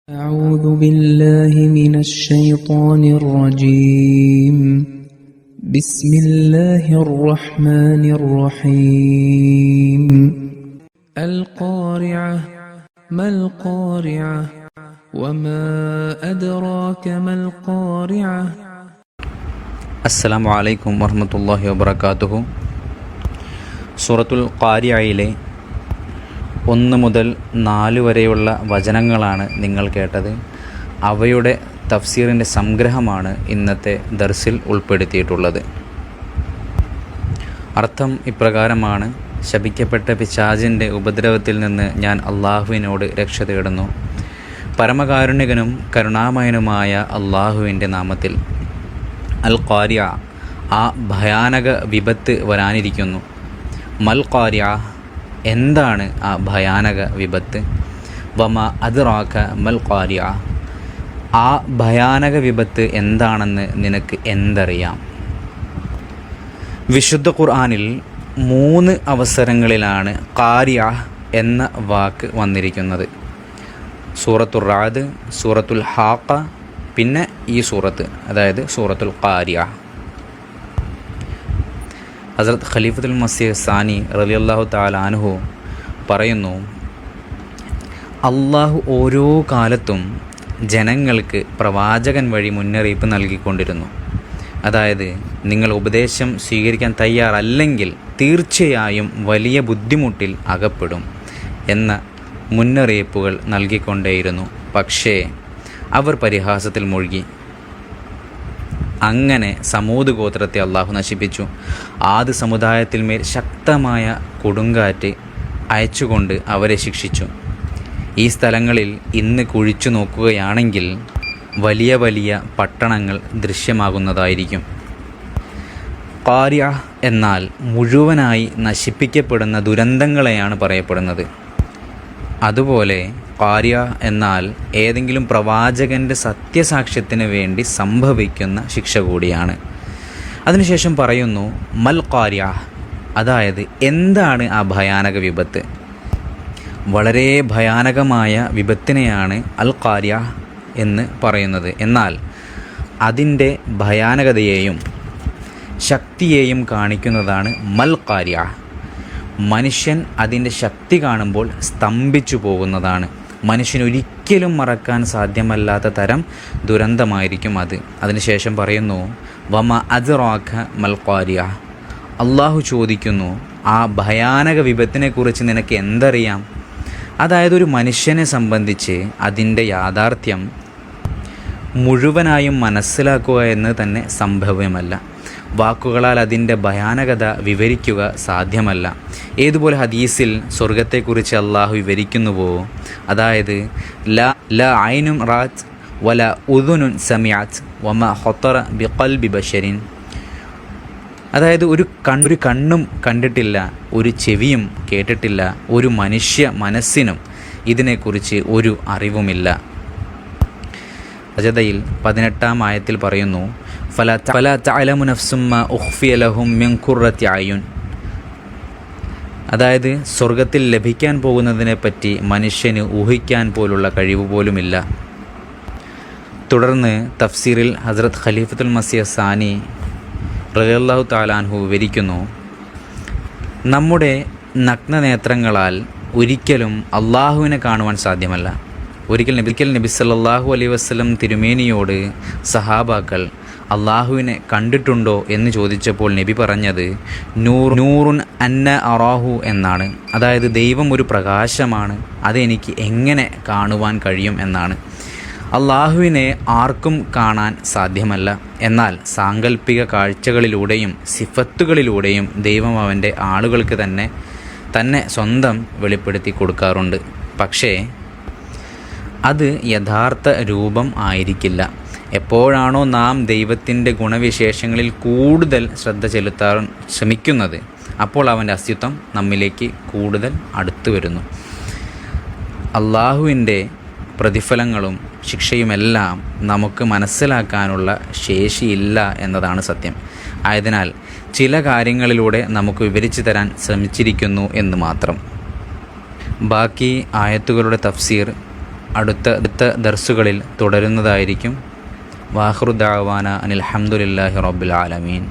أعوذ بالله من الشيطان الرجيم بسم الله الرحمن الرحيم القارعة ما القارعة وما أدراك ما القارعة അസ്സലാമു അലൈക്കും വറഹ്മത്തുള്ളാഹി വബറകാതുഹു. സൂറത്തുൽ ഖാരിഅയിലെ 1 മുതൽ 4 വരെയുള്ള വചനങ്ങളാണ് നിങ്ങൾ കേട്ടത്. അവയുടെ തഫ്സീറിൻ്റെ സംഗ്രഹമാണ് ഇന്നത്തെ ദർസിൽ ഉൾപ്പെടുത്തിയിട്ടുള്ളത്. അർത്ഥം ഇപ്രകാരമാണ്: ശപിക്കപ്പെട്ട പിശാചിൻ്റെ ഉപദ്രവത്തിൽ നിന്ന് ഞാൻ അള്ളാഹുവിനോട് രക്ഷ തേടുന്നു. പരമകാരുണികനും കരുണാമയനുമായ അള്ളാഹുവിൻ്റെ നാമത്തിൽ. അൽ ഖാരിഅ, ആ ഭയാനക വിപത്ത് വരാനിരിക്കുന്നു. മൽ ഖാരിഅ, എന്താണ് ആ ഭയാനക വിപത്ത്? വമ അദ്റാക മൽ ഖാരിഅ, ആ ഭയാനക വിപത്ത് എന്താണെന്ന് നിനക്ക് എന്തറിയാം? വിശുദ്ധ ഖുർആനിൽ 3 അവസരങ്ങളിലാണ് ഖാരിഅ എന്ന വാക്ക് വന്നിരിക്കുന്നത്. സൂറത്തുൽ റഅദ്, സൂറത്തുൽ ഹാഖ, പിന്നെ ഈ സൂറത്ത്, അതായത് സൂറത്തുൽ ഖാരിഅ. ഹസ്രത്ത് ഖലീഫത്തുൽ മസീഹ് സാനി റളിയല്ലാഹു തആല അൻഹു പറയുന്നു, അള്ളാഹു ഓരോ കാലത്തും ജനങ്ങൾക്ക് പ്രവാചകൻ വഴി മുന്നറിയിപ്പ് നൽകിക്കൊണ്ടിരുന്നു. അതായത്, നിങ്ങൾ ഉപദേശം സ്വീകരിക്കാൻ തയ്യാറല്ലെങ്കിൽ തീർച്ചയായും വലിയ ബുദ്ധിമുട്ടിൽ അകപ്പെടും എന്ന മുന്നറിയിപ്പുകൾ നൽകിക്കൊണ്ടേയിരുന്നു. പക്ഷേ അവർ പരിഹാസത്തിൽ മുഴുകി. അങ്ങനെ സമൂദ് ഗോത്രത്തെ അള്ളാഹു നശിപ്പിച്ചു. ആദ് സമുദായത്തിന്മേൽ ശക്തമായ കൊടുങ്കാറ്റ് അയച്ചുകൊണ്ട് അവരെ ശിക്ഷിച്ചു. ഈ സ്ഥലങ്ങളിൽ ഇന്ന് കുഴിച്ചു നോക്കുകയാണെങ്കിൽ വലിയ വലിയ പട്ടണങ്ങൾ ദൃശ്യമാകുന്നതായിരിക്കും. ഖാരിഅ എന്നാൽ മുഴുവനായി നശിപ്പിക്കപ്പെടുന്ന ദുരന്തങ്ങളെയാണ് പറയപ്പെടുന്നത്. അതുപോലെ ഖാരിഅ എന്നാൽ ഏതെങ്കിലും പ്രവാചകൻ്റെ സത്യസാക്ഷ്യത്തിന് വേണ്ടി സംഭവിക്കുന്ന ശിക്ഷ കൂടിയാണ്. അതിനുശേഷം പറയുന്നു മൽ ഖാരിഅ, അതായത് എന്താണ് ആ ഭയാനക വിപത്ത്? വളരെ ഭയാനകമായ വിപത്തിനെയാണ് അൽ ഖാരിഅ എന്ന് പറയുന്നത്. എന്നാൽ അതിൻ്റെ ഭയാനകതയെയും ശക്തിയെയും കാണിക്കുന്നതാണ് മൽ ഖാരിഅ. മനുഷ്യൻ അതിൻ്റെ ശക്തി കാണുമ്പോൾ സ്തംഭിച്ചു പോകുന്നതാണ്. മനുഷ്യനൊരിക്കലും മറക്കാൻ സാധ്യമല്ലാത്ത തരം ദുരന്തമായിരിക്കും അത്. അതിനുശേഷം പറയുന്നു വമ അദ്റാക മൽ ഖാരിഅ, അള്ളാഹു ചോദിക്കുന്നു, ആ ഭയാനക വിപത്തിനെക്കുറിച്ച് നിനക്ക് എന്തറിയാം? അതായത്, ഒരു മനുഷ്യനെ സംബന്ധിച്ച് അതിൻ്റെ യാഥാർത്ഥ്യം മുഴുവനായും മനസ്സിലാക്കുക എന്ന് തന്നെ സംഭവ്യമല്ല. വാക്കുകളാൽ അതിൻ്റെ ഭയാനകത വിവരിക്കുക സാധ്യമല്ല. ഏതുപോലെ ഹദീസിൽ സ്വർഗത്തെക്കുറിച്ച് അള്ളാഹു വിവരിക്കുന്നുവോ, അതായത് ല ഐനും റാത്ത് വല ഉദുനുൻ സമിഅത്ത് വമ ഖത്തറ ബിഖൽബി ബശരിൻ, അതായത് ഒരു കണ്ണും കണ്ടിട്ടില്ല, ഒരു ചെവിയും കേട്ടിട്ടില്ല, ഒരു മനുഷ്യ മനസ്സിനും ഇതിനെക്കുറിച്ച് ഒരു അറിവുമില്ല. സജദയിൽ 18-ാം ആയത്തിൽ പറയുന്നു ഫലാ തഅലമു നഫ്സും മാ ഉഖ്ഫിയ ലഹും മിൻ ഖുർറത്തി അയുൻ, അതായത് സ്വർഗത്തിൽ ലഭിക്കാൻ പോകുന്നതിനെപ്പറ്റി മനുഷ്യന് ഊഹിക്കാൻ പോലുള്ള കഴിവ് പോലുമില്ല. തുടർന്ന് തഫ്സീറിൽ ഹസ്രത്ത് ഖലീഫത്തുൽ മസീഹ് സാനി റളിയല്ലാഹു തആല അൻഹു വിവരിക്കുന്നു, നമ്മുടെ നഗ്നനേത്രങ്ങളാൽ ഒരിക്കലും അള്ളാഹുവിനെ കാണുവാൻ സാധ്യമല്ല. ഒരിക്കൽ നബി സല്ലല്ലാഹു അലൈഹി വസല്ലം തിരുമേനിയോട് സഹാബാക്കൾ അള്ളാഹുവിനെ കണ്ടിട്ടുണ്ടോ എന്ന് ചോദിച്ചപ്പോൾ നബി പറഞ്ഞത് നൂറുൻ അന്ന അറാഹു എന്നാണ്. അതായത്, ദൈവം ഒരു പ്രകാശമാണ്, അതെനിക്ക് എങ്ങനെ കാണുവാൻ കഴിയും എന്നാണ്. അള്ളാഹുവിനെ ആർക്കും കാണാൻ സാധ്യമല്ല. എന്നാൽ സാങ്കല്പിക കാഴ്ചകളിലൂടെയും സിഫത്തുകളിലൂടെയും ദൈവം അവൻ്റെ ആളുകൾക്ക് തന്നെ സ്വന്തം വെളിപ്പെടുത്തി കൊടുക്കാറുണ്ട്. പക്ഷേ അത് യഥാർത്ഥ രൂപം ആയിരിക്കില്ല. എപ്പോഴാണോ നാം ദൈവത്തിൻ്റെ ഗുണവിശേഷങ്ങളിൽ കൂടുതൽ ശ്രദ്ധ ചെലുത്താൻ ശ്രമിക്കുന്നത്, അപ്പോൾ അവൻ്റെ അസ്തിത്വം നമ്മിലേക്ക് കൂടുതൽ അടുത്തു വരുന്നു. അള്ളാഹുവിൻ്റെ പ്രതിഫലങ്ങളും ശിക്ഷയുമെല്ലാം നമുക്ക് മനസ്സിലാക്കാനുള്ള ശേഷിയില്ല എന്നതാണ് സത്യം. ആയതിനാൽ ചില കാര്യങ്ങളിലൂടെ നമുക്ക് വിവരിച്ചു തരാൻ ശ്രമിച്ചിരിക്കുന്നു എന്ന് മാത്രം. ബാക്കി ആയത്തുകളുടെ തഫ്സീർ അടുത്ത ദർസുകളിൽ തുടരുന്നതായിരിക്കും. വാഖിറു ദഅവാന അനിൽ ഹംദുലില്ലാഹി റബ്ബിൽ ആലമീൻ.